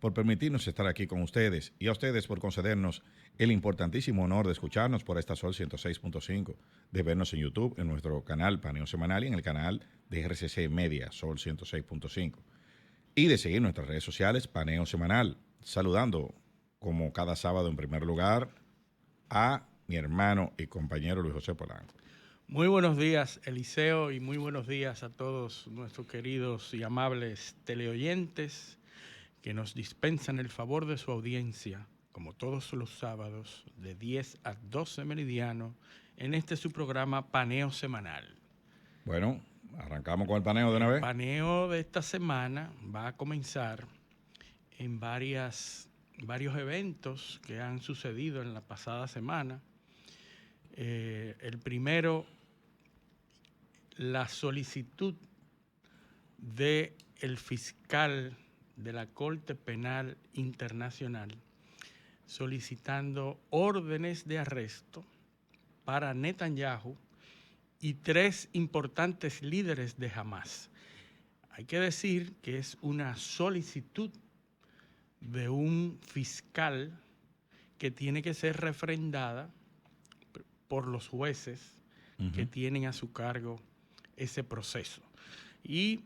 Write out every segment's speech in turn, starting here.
por permitirnos estar aquí con ustedes y a ustedes por concedernos el importantísimo honor de escucharnos por esta Sol 106.5, de vernos en YouTube, en nuestro canal Paneo Semanal y en el canal de RCC Media, Sol 106.5, y de seguir nuestras redes sociales, Paneo Semanal, saludando como cada sábado en primer lugar a mi hermano y compañero Luis José Polanco. Muy buenos días, Eliseo, y muy buenos días a todos nuestros queridos y amables teleoyentes que nos dispensan el favor de su audiencia, como todos los sábados, de 10 a 12 meridiano, en este su programa Paneo Semanal. Bueno, arrancamos con el paneo de una vez. El paneo de esta semana va a comenzar en varios eventos que han sucedido en la pasada semana. El primero, la solicitud del fiscal de la Corte Penal Internacional solicitando órdenes de arresto para Netanyahu y 3 importantes líderes de Hamas. Hay que decir que es una solicitud de un fiscal que tiene que ser refrendada por los jueces que tienen a su cargo ese proceso. Y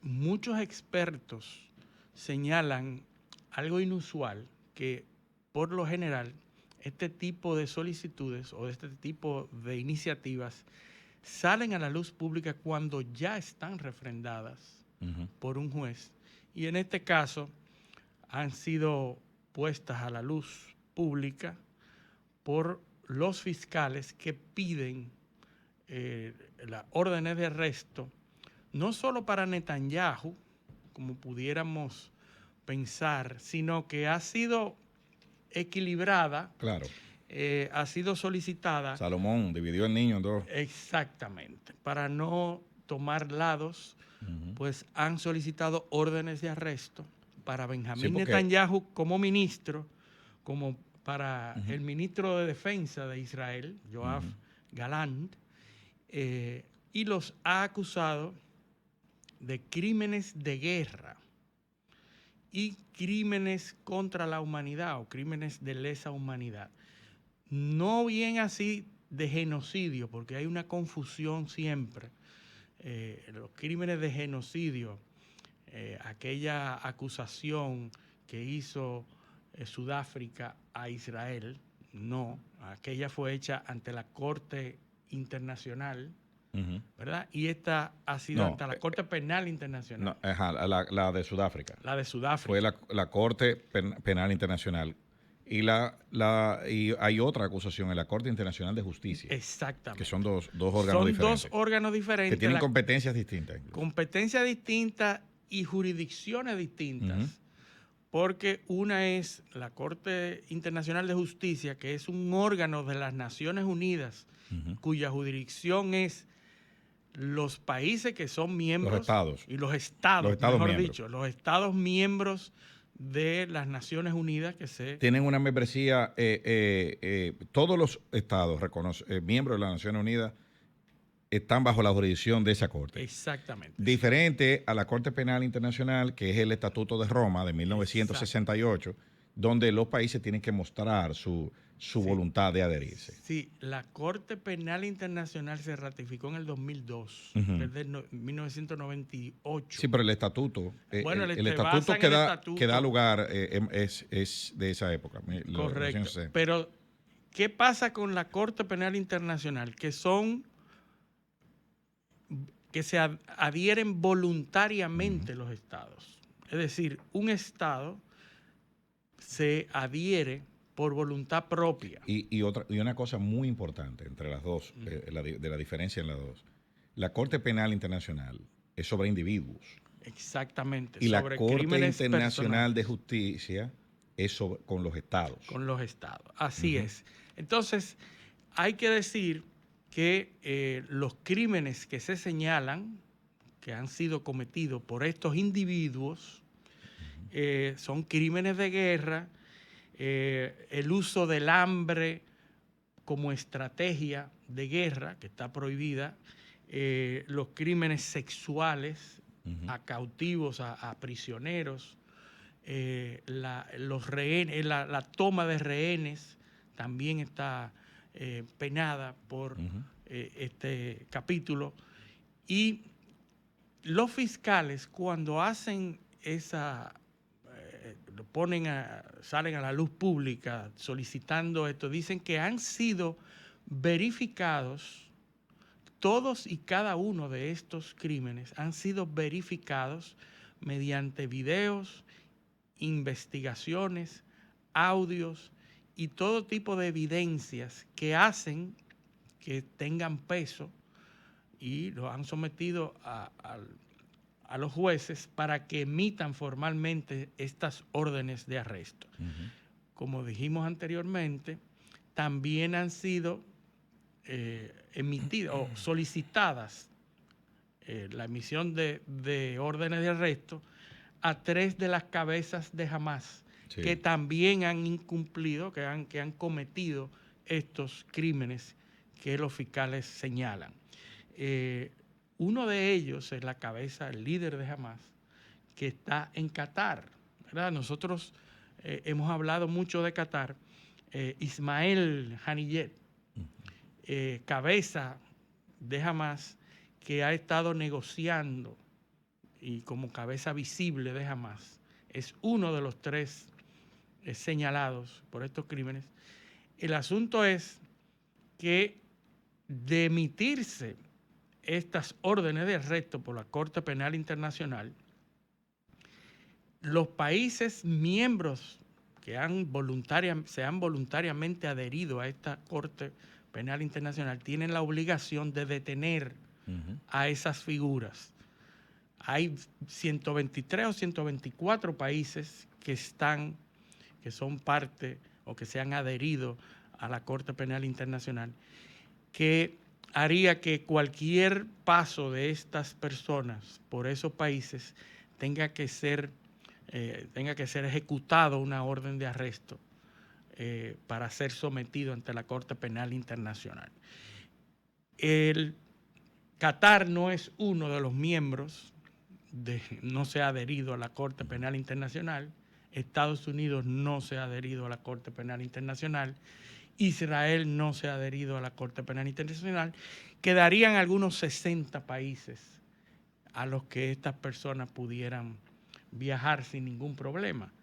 muchos expertos señalan algo inusual, que por lo general este tipo de solicitudes o este tipo de iniciativas salen a la luz pública cuando ya están refrendadas por un juez, y en este caso han sido puestas a la luz pública por los fiscales que piden las órdenes de arresto, no solo para Netanyahu, como pudiéramos pensar, sino que ha sido equilibrada, Claro. ha sido solicitada. Salomón dividió el niño en dos. Exactamente. Para no tomar lados, pues han solicitado órdenes de arresto para Benjamín Netanyahu como ministro, como para el ministro de Defensa de Israel, Yoav Gallant, y los ha acusado de crímenes de guerra y crímenes contra la humanidad o crímenes de lesa humanidad. No bien así de genocidio, porque hay una confusión siempre. Los crímenes de genocidio, aquella acusación que hizo Sudáfrica a Israel, no, aquella fue hecha ante la Corte Internacional, ¿verdad? Y esta ha sido ante la Corte Penal Internacional. La de Sudáfrica. La de Sudáfrica. Fue la Corte Penal Internacional. Y hay otra acusación en la Corte Internacional de Justicia. Exactamente. Que son dos órganos diferentes. Son 2 órganos diferentes. Que tienen competencias distintas. Competencias distintas y jurisdicciones distintas. Porque una es la Corte Internacional de Justicia, que es un órgano de las Naciones Unidas, cuya jurisdicción es los países que son miembros. Los estados. Y los estados mejor miembros. Dicho, los estados miembros de las Naciones Unidas que se... Tienen una membresía, todos los estados miembros de las Naciones Unidas están bajo la jurisdicción de esa corte. Exactamente. Diferente a la Corte Penal Internacional, que es el Estatuto de Roma de 1968, exacto, donde los países tienen que mostrar su voluntad de adherirse. Sí, la Corte Penal Internacional se ratificó en el 2002, desde 1998. Sí, pero el estatuto, bueno, el estatuto que da lugar es de esa época. Correcto. Pero, ¿qué pasa con la Corte Penal Internacional? Que se adhieren voluntariamente los estados. Es decir, un estado se adhiere por voluntad propia. Y una cosa muy importante entre las dos, de la diferencia en las dos. La Corte Penal Internacional es sobre individuos. Exactamente. Y sobre la Corte Internacional de Justicia es con los estados. Con los estados, así es. Entonces, hay que decir que los crímenes que se señalan, que han sido cometidos por estos individuos, son crímenes de guerra, el uso del hambre como estrategia de guerra, que está prohibida, los crímenes sexuales a cautivos, a prisioneros, los rehenes, la toma de rehenes también está penada por este capítulo. Y los fiscales, cuando hacen salen a la luz pública solicitando esto, dicen que han sido verificados, todos y cada uno de estos crímenes han sido verificados mediante videos, investigaciones, audios y todo tipo de evidencias que hacen que tengan peso, y lo han sometido a los jueces para que emitan formalmente estas órdenes de arresto. Como dijimos anteriormente, también han sido emitidas o solicitadas la emisión de órdenes de arresto a 3 de las cabezas de Hamás, que también han incumplido, que han cometido estos crímenes que los fiscales señalan. Uno de ellos es la cabeza, el líder de Hamás, que está en Qatar, ¿verdad? Nosotros hemos hablado mucho de Qatar. Ismael Haniyeh, cabeza de Hamás, que ha estado negociando y como cabeza visible de Hamás, es uno de los 3 señalados por estos crímenes. El asunto es que de emitirse estas órdenes de arresto por la Corte Penal Internacional, los países miembros que se han voluntariamente adherido a esta Corte Penal Internacional tienen la obligación de detener a esas figuras. Hay 123 o 124 países que son parte o que se han adherido a la Corte Penal Internacional, que haría que cualquier paso de estas personas por esos países tenga que ser ejecutado una orden de arresto para ser sometido ante la Corte Penal Internacional. El Qatar no es uno de los miembros, no se ha adherido a la Corte Penal Internacional. Estados Unidos no se ha adherido a la Corte Penal Internacional. Israel no se ha adherido a la Corte Penal Internacional. Quedarían algunos 60 países a los que estas personas pudieran viajar sin ningún problema.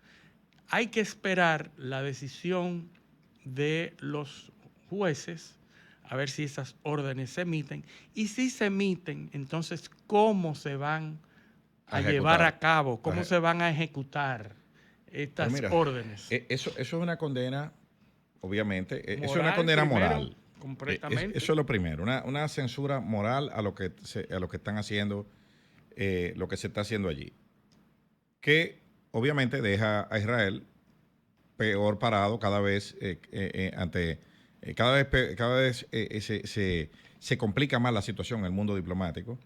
Hay que esperar la decisión de los jueces a ver si esas órdenes se emiten, y si se emiten, entonces cómo se van a llevar a cabo, cómo se van a ejecutar estas órdenes. Eso es una condena, obviamente, moral, es una condena moral. Completamente. Eso es lo primero, una censura moral a lo que están haciendo, lo que se está haciendo allí, que obviamente deja a Israel peor parado cada vez cada vez se complica más la situación en el mundo diplomático.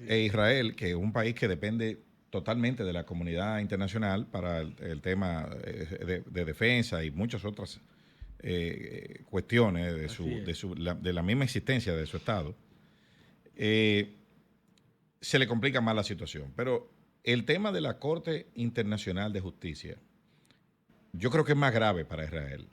Israel, que es un país que depende totalmente de la comunidad internacional para el tema de defensa y muchas otras cuestiones de la misma existencia de su Estado, se le complica más la situación. Pero el tema de la Corte Internacional de Justicia, yo creo que es más grave para Israel,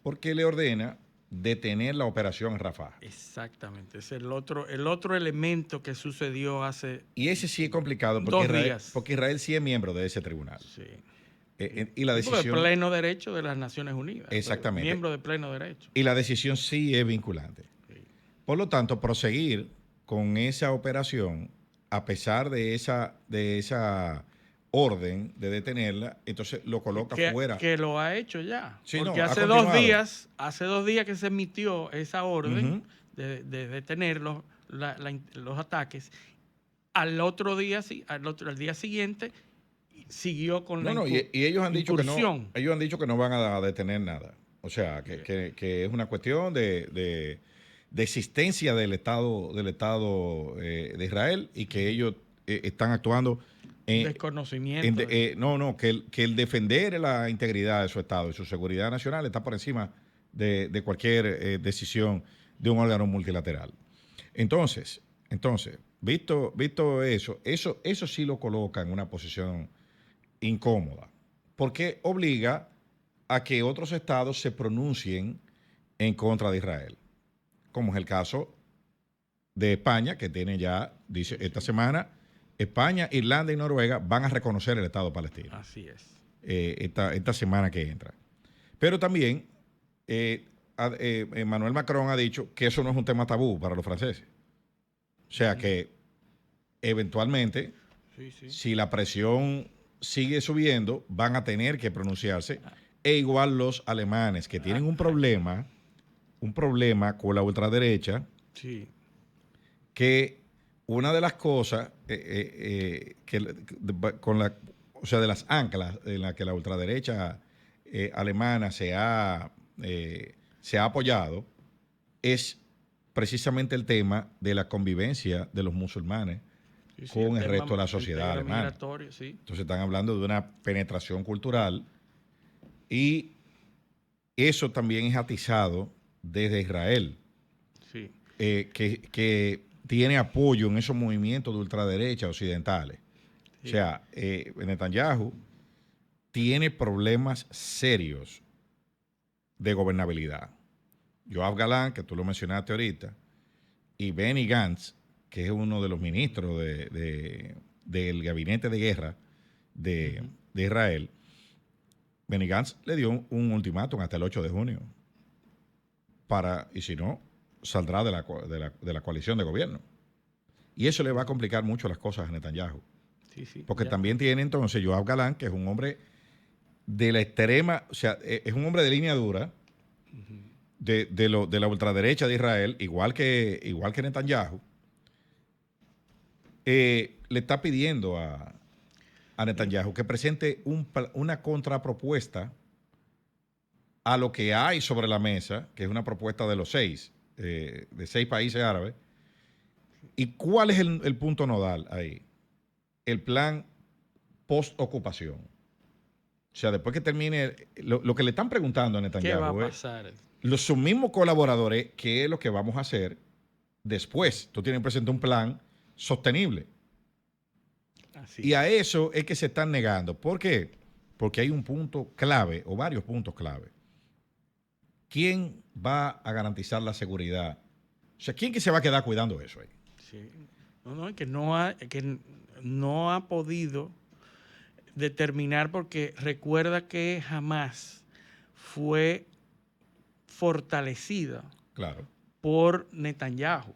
porque le ordena detener la operación Rafah. Exactamente, es el otro elemento que sucedió hace. Y ese sí es complicado porque Israel sí es miembro de ese tribunal. Sí. Y la decisión. De pleno derecho de las Naciones Unidas. Exactamente. Miembro de pleno derecho. Y la decisión sí es vinculante. Sí. Por lo tanto, proseguir con esa operación, a pesar de esa orden de detenerla, entonces lo coloca fuera. Que lo ha hecho ya. Sí, porque hace 2 días que se emitió esa orden de detener los ataques. Al día siguiente siguió con y ellos han dicho que no van a detener nada. O sea, que es una cuestión de existencia del Estado de Israel, y que ellos están actuando desconocimiento. Que el defender la integridad de su Estado y su seguridad nacional está por encima de cualquier decisión de un órgano multilateral. Entonces, visto eso sí lo coloca en una posición incómoda, porque obliga a que otros estados se pronuncien en contra de Israel, como es el caso de España, que tiene ya, dice, esta semana, España, Irlanda y Noruega van a reconocer el Estado palestino. Así es. Esta semana que entra. Pero también Emmanuel Macron ha dicho que eso no es un tema tabú para los franceses. O sea que eventualmente, si la presión sigue subiendo, van a tener que pronunciarse. E igual los alemanes, que tienen un problema con la ultraderecha, Sí. que una de las cosas de las anclas en las que la ultraderecha alemana se ha apoyado es precisamente el tema de la convivencia de los musulmanes con el resto de la sociedad alemana. Sí. Entonces están hablando de una penetración cultural y eso también es atizado desde Israel, Sí. que tiene apoyo en esos movimientos de ultraderecha occidentales. Sí. O sea, Netanyahu tiene problemas serios de gobernabilidad. Yoav Galán, que tú lo mencionaste ahorita, y Benny Gantz, que es uno de los ministros del gabinete de guerra de Israel, Benny Gantz le dio un ultimátum hasta el 8 de junio y si no, saldrá de la coalición de gobierno. Y eso le va a complicar mucho las cosas a Netanyahu. Sí, porque también tiene entonces Yoav Galán, que es un hombre de la extrema, o sea, es un hombre de línea dura, de la ultraderecha de Israel, igual que Netanyahu. Le está pidiendo a Netanyahu que presente una contrapropuesta a lo que hay sobre la mesa, que es una propuesta de los 6 países árabes. ¿Y cuál es el punto nodal ahí? El plan post-ocupación. O sea, después que termine, lo que le están preguntando a Netanyahu, ¿qué va a pasar? Sus mismos colaboradores, ¿qué es lo que vamos a hacer después? Tú tienes que presentar un plan sostenible. Y a eso es que se están negando. ¿Por qué? Porque hay un punto clave, o varios puntos clave. ¿Quién va a garantizar la seguridad? O sea, ¿quién que se va a quedar cuidando eso ahí? Sí. Que no ha podido determinar, porque recuerda que jamás fue fortalecida por Netanyahu.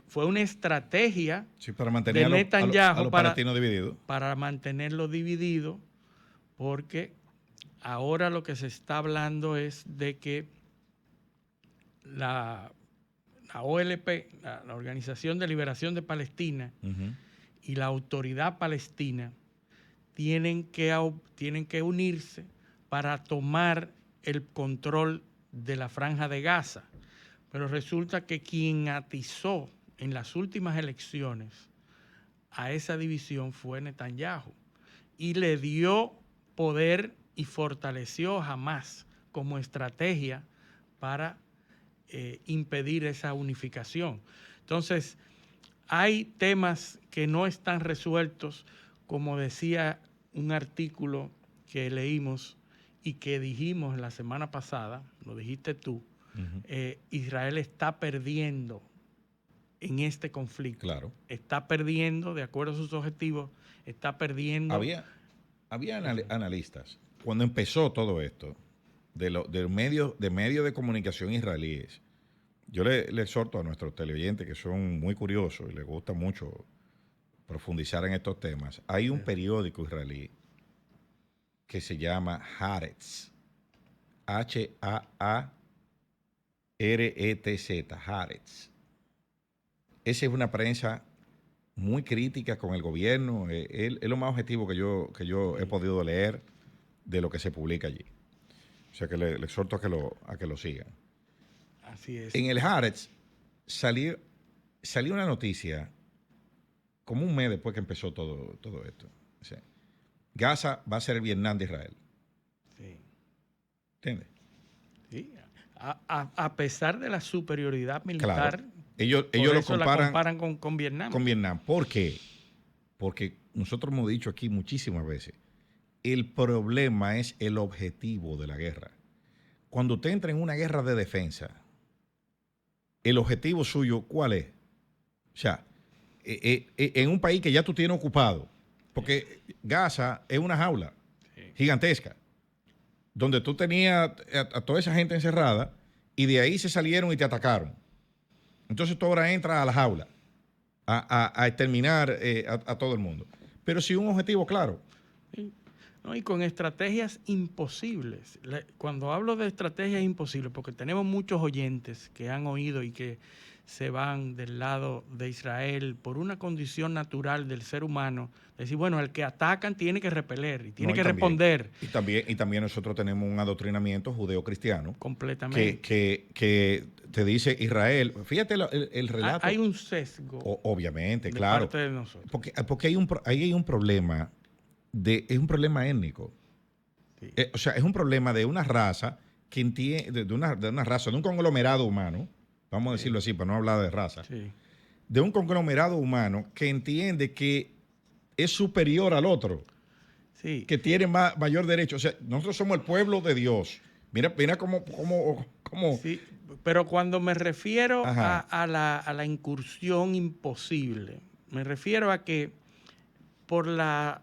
Fue una estrategia para mantener de Netanyahu a los palestinos divididos. Para mantenerlo dividido, porque ahora lo que se está hablando es de que la OLP, la Organización de Liberación de Palestina, y la Autoridad Palestina tienen que unirse para tomar el control de la Franja de Gaza. Pero resulta que quien atizó en las últimas elecciones a esa división fue Netanyahu y le dio poder y fortaleció Hamás como estrategia para impedir esa unificación. Entonces, hay temas que no están resueltos, como decía un artículo que leímos y que dijimos la semana pasada, lo dijiste tú, Israel está perdiendo en este conflicto. Claro. Está perdiendo, de acuerdo a sus objetivos, está perdiendo. Había analistas, cuando empezó todo esto, de medios de comunicación israelíes. Yo le exhorto a nuestros televidentes, que son muy curiosos y les gusta mucho profundizar en estos temas. Hay un periódico israelí que se llama Haaretz, Haaretz, Haaretz. Esa es una prensa muy crítica con el gobierno. Es lo más objetivo que yo he podido leer de lo que se publica allí. O sea que le exhorto a que lo sigan. Así es. En el Haaretz salió una noticia como un mes después que empezó todo esto. O sea, Gaza va a ser el Vietnam de Israel. Sí. ¿Entiendes? Sí. A pesar de la superioridad militar, claro. Ellos lo comparan con Vietnam. Con Vietnam. ¿Por qué? Porque nosotros hemos dicho aquí muchísimas veces El problema es el objetivo de la guerra. Cuando usted entra en una guerra de defensa, el objetivo suyo, ¿cuál es? O sea, en un país que ya tú tienes ocupado, porque Gaza es una jaula gigantesca, donde tú tenías a toda esa gente encerrada y de ahí se salieron y te atacaron. Entonces tú ahora entras a la jaula a exterminar a todo el mundo. Pero sin un objetivo claro. Sí. No, y con estrategias imposibles. Cuando hablo de estrategias imposibles, porque tenemos muchos oyentes que han oído y que se van del lado de Israel por una condición natural del ser humano, decir, bueno, el que atacan tiene que repeler y tiene que responder. Y también nosotros tenemos un adoctrinamiento judeo-cristiano. Completamente. Que te dice Israel, fíjate el relato. Hay un sesgo. Obviamente, de claro. parte de nosotros. Porque ahí hay un problema, es un problema étnico. Sí. O sea, es un problema de una raza que entiende, de una raza, de un conglomerado humano, vamos a decirlo así, para no hablar de raza, de un conglomerado humano que entiende que es superior al otro, que tiene mayor derecho. O sea, nosotros somos el pueblo de Dios. Mira cómo. Sí, pero cuando me refiero a la incursión imposible, me refiero a que por la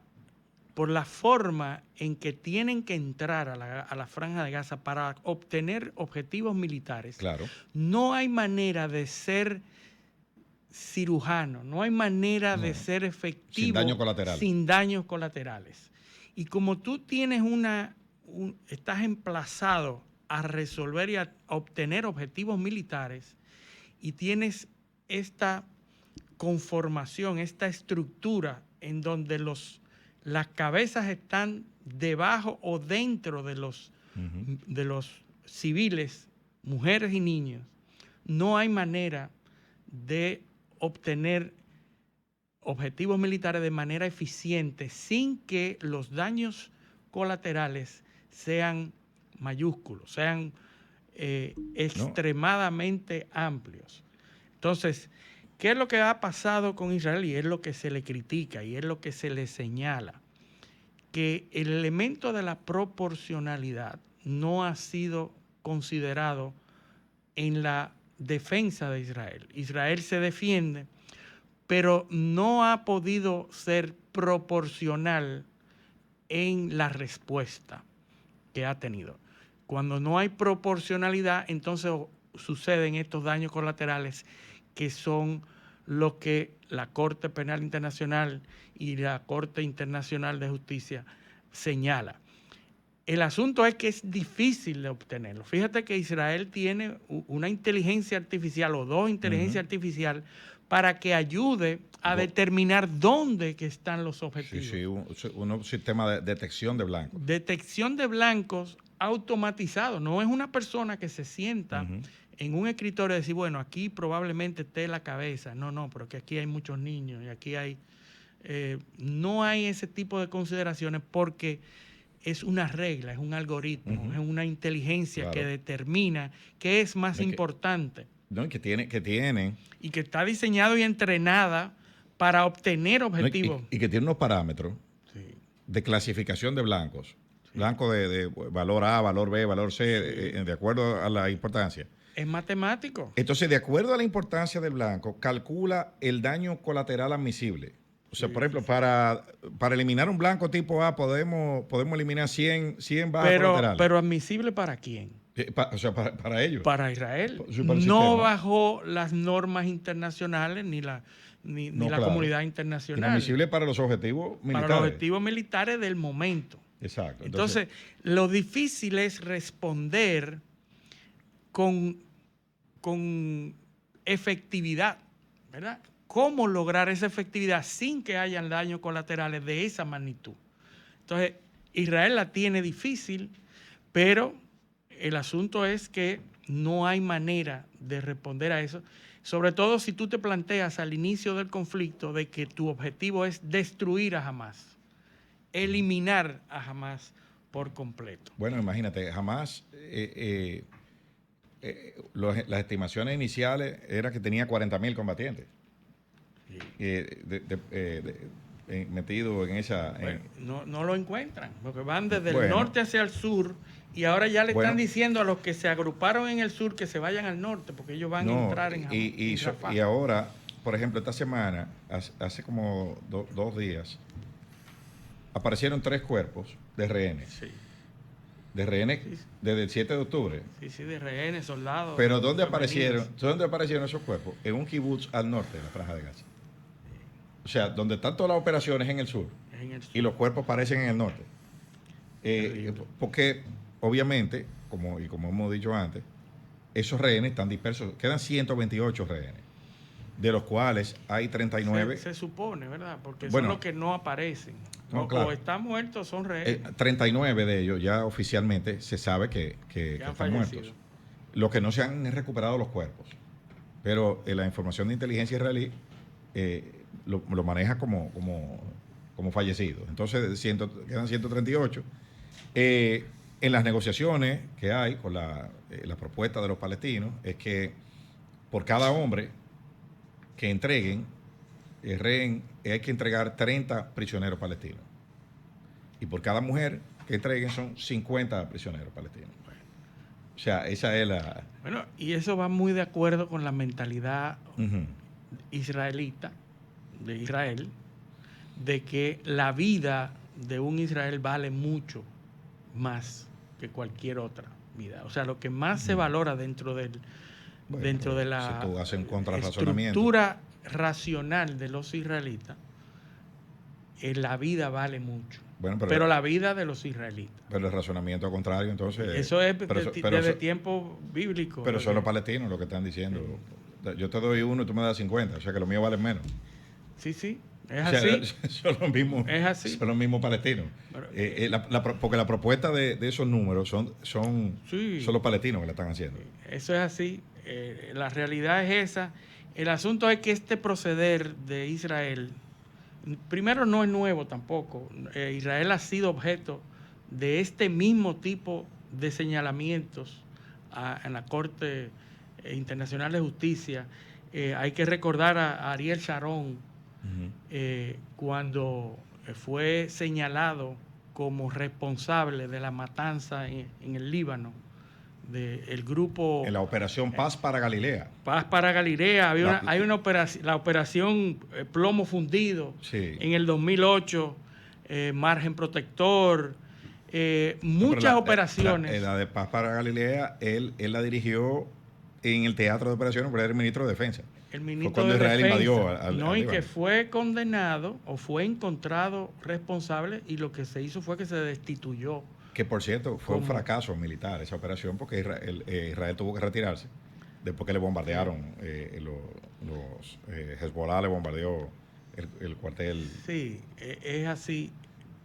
forma en que tienen que entrar a la Franja de Gaza para obtener objetivos militares, no hay manera de ser cirujano, no hay manera de ser efectivo sin daños colaterales. Y como tú tienes estás emplazado a resolver y a obtener objetivos militares y tienes esta conformación, esta estructura en donde las cabezas están debajo o dentro de los civiles, mujeres y niños, no hay manera de obtener objetivos militares de manera eficiente sin que los daños colaterales sean mayúsculos, sean extremadamente amplios. Entonces, ¿qué es lo que ha pasado con Israel? Y es lo que se le critica y es lo que se le señala, que el elemento de la proporcionalidad no ha sido considerado en la defensa de Israel. Israel se defiende, pero no ha podido ser proporcional en la respuesta que ha tenido. Cuando no hay proporcionalidad, entonces suceden estos daños colaterales que son lo que la Corte Penal Internacional y la Corte Internacional de Justicia señala. El asunto es que es difícil de obtenerlo. Fíjate que Israel tiene una inteligencia artificial o dos inteligencias artificiales para que ayude a determinar dónde que están los objetivos. Sí, un sistema de detección de blancos. Detección de blancos automatizado. No es una persona que se sienta en un escritorio y decir, bueno, aquí probablemente esté la cabeza. No, pero que aquí hay muchos niños y aquí hay... no hay ese tipo de consideraciones porque es una regla, es un algoritmo, es una inteligencia que determina qué es más importante. Y que tiene. Y que está diseñado y entrenada para obtener objetivos. Y que tiene unos parámetros de clasificación de blancos. Blanco de valor A, valor B, valor C, de acuerdo a la importancia. Es matemático. Entonces, de acuerdo a la importancia del blanco, calcula el daño colateral admisible. O sea, por ejemplo, para eliminar un blanco tipo A podemos eliminar 100 bajas colaterales. ¿Pero admisible para quién? O sea, para ellos. Para Israel. No bajo las normas internacionales ni la comunidad internacional. Inadmisible para los objetivos militares. Para los objetivos militares del momento. Exacto. Entonces, lo difícil es responder con efectividad, ¿verdad? ¿Cómo lograr esa efectividad sin que hayan daños colaterales de esa magnitud? Entonces, Israel la tiene difícil, pero el asunto es que no hay manera de responder a eso, sobre todo si tú te planteas al inicio del conflicto de que tu objetivo es destruir a Hamás, eliminar a Hamás por completo. Bueno, imagínate, Hamás, las estimaciones iniciales eran que tenía 40,000 combatientes. metidos en esa... No lo encuentran, porque van desde el Bueno. norte hacia el sur y ahora ya le Bueno. están diciendo a los que se agruparon en el sur que se vayan al norte, porque ellos van a entrar en Rafah. Y ahora, por ejemplo, esta semana, hace como 2 días, aparecieron 3 cuerpos de rehenes. Sí. De rehenes Sí. desde el 7 de octubre. Sí, de rehenes, soldados. Pero ¿dónde femeninos. aparecieron esos cuerpos? En un kibutz al norte de la Franja de Gaza. O sea, donde están todas las operaciones en el sur. En el sur. Y los cuerpos aparecen en el norte. Porque, obviamente, como hemos dicho antes, esos rehenes están dispersos. Quedan 128 rehenes, de los cuales hay 39. Se supone, ¿verdad? Porque Bueno, son los que no aparecen. Claro. O están muertos, son rehenes. 39 de ellos ya oficialmente se sabe que han están fallecido. muertos. Los que no se han recuperado los cuerpos. Pero la información de inteligencia israelí lo maneja como fallecido. Entonces quedan 138. En las negociaciones que hay con la propuesta de los palestinos es que por cada hombre que entreguen el rehén hay que entregar 30 prisioneros palestinos. Y por cada mujer que entreguen son 50 prisioneros palestinos. O sea, esa es la... Bueno, y eso va muy de acuerdo con la mentalidad israelita, de Israel, de que la vida de un Israel vale mucho más que cualquier otra vida. O sea, lo que más se valora dentro de la si tú haces un contrarrazonamiento, estructura racional de los israelitas, la vida vale mucho. Bueno, pero la vida de los israelitas. Pero el razonamiento contrario, entonces... Eso es desde tiempo bíblico. Pero son los palestinos los que están diciendo. Yo te doy 1 y tú me das 50, o sea que los míos valen menos. Sí, es así. Son los mismos, es así. Son los mismos palestinos. Porque la propuesta de esos números son los palestinos que la están haciendo. Eso es así. La realidad es esa. El asunto es que este proceder de Israel, primero, no es nuevo tampoco. Israel ha sido objeto de este mismo tipo de señalamientos en la Corte Internacional de Justicia. Hay que recordar a Ariel Sharon, cuando fue señalado como responsable de la matanza en el Líbano del grupo... En la operación Paz para Galilea. Paz para Galilea. Hay una operación, la operación Plomo Fundido, en el 2008, Margen Protector, muchas operaciones. La de Paz para Galilea, él la dirigió en el teatro de operaciones, pero era el ministro de Defensa. El ministro fue cuando de Israel Defensa, invadió al y que fue condenado o fue encontrado responsable, y lo que se hizo fue que se destituyó. Que por cierto fue un fracaso militar esa operación, porque Israel tuvo que retirarse después que le bombardearon los Hezbollah le bombardeó el cuartel. Sí, es así.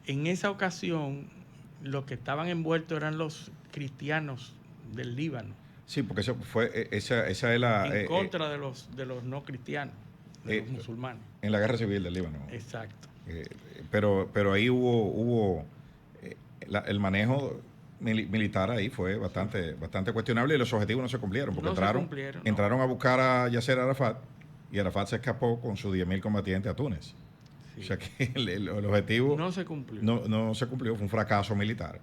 En esa ocasión los que estaban envueltos eran los cristianos del Líbano. Sí, porque esa es la... en contra de los no cristianos, de los musulmanes. En la guerra civil del Líbano. Exacto. Pero ahí hubo el manejo militar ahí fue bastante cuestionable, y los objetivos no se cumplieron, porque entraron a buscar a Yasser Arafat, y Arafat se escapó con sus 10.000 combatientes a Túnez. Sí. O sea que el objetivo no se cumplió. No se cumplió, fue un fracaso militar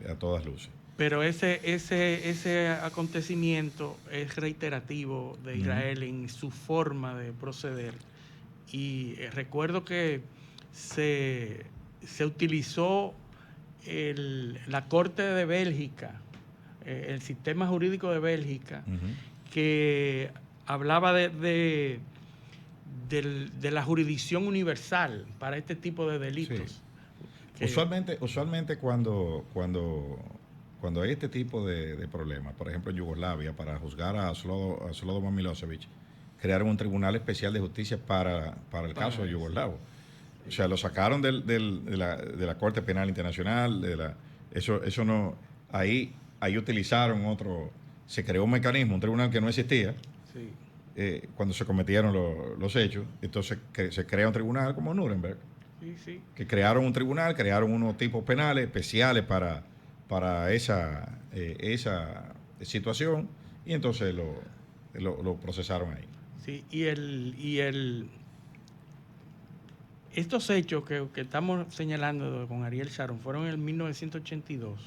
a todas luces. Pero ese acontecimiento es reiterativo de Israel en su forma de proceder. Y recuerdo que se utilizó la Corte de Bélgica, el sistema jurídico de Bélgica, que hablaba de la jurisdicción universal para este tipo de delitos. Sí. Usualmente cuando hay este tipo de problemas, por ejemplo en Yugoslavia, para juzgar a Slobodan Milosevic, crearon un tribunal especial de justicia para el caso de Yugoslavo. O sea, lo sacaron de la Corte Penal Internacional, eso no, ahí utilizaron se creó un mecanismo, un tribunal que no existía, cuando se cometieron los hechos. Entonces se crea un tribunal como Nuremberg, que crearon un tribunal, crearon unos tipos penales especiales para esa situación, y entonces lo procesaron ahí. Sí, y estos hechos que estamos señalando con Ariel Sharon fueron en el 1982,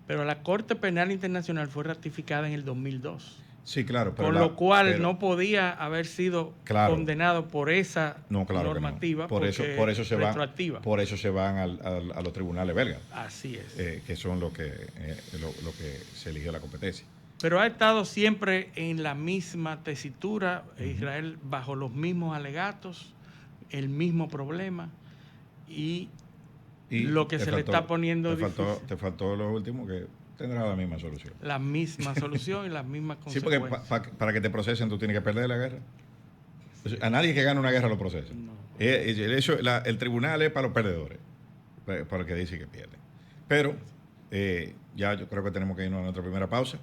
pero la Corte Penal Internacional fue ratificada en el 2002. Sí, claro. Con lo cual no podía haber sido condenado por esa normativa. No. Por eso se van a los tribunales belgas. Así es. Que son lo que se eligió la competencia. Pero ha estado siempre en la misma tesitura, Israel bajo los mismos alegatos, el mismo problema y lo que se le está poniendo difícil. Te faltó lo último, que tendrá la misma solución. La misma solución y las mismas consecuencias. Sí, porque para que te procesen tú tienes que perder la guerra. A nadie que gane una guerra lo procesa. No. El tribunal es para los perdedores, para los que dicen que pierden. Pero ya yo creo que tenemos que irnos a nuestra primera pausa.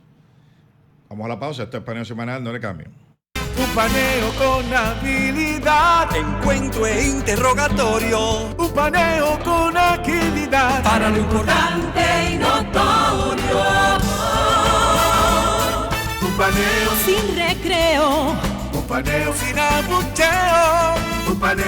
Vamos a la pausa. Esto es Paneo Semanal, no le cambien. Un paneo con habilidad, encuentro e interrogatorio. Un paneo con agilidad, para lo importante y notorio. Un paneo sin recreo, un paneo sin abucheo.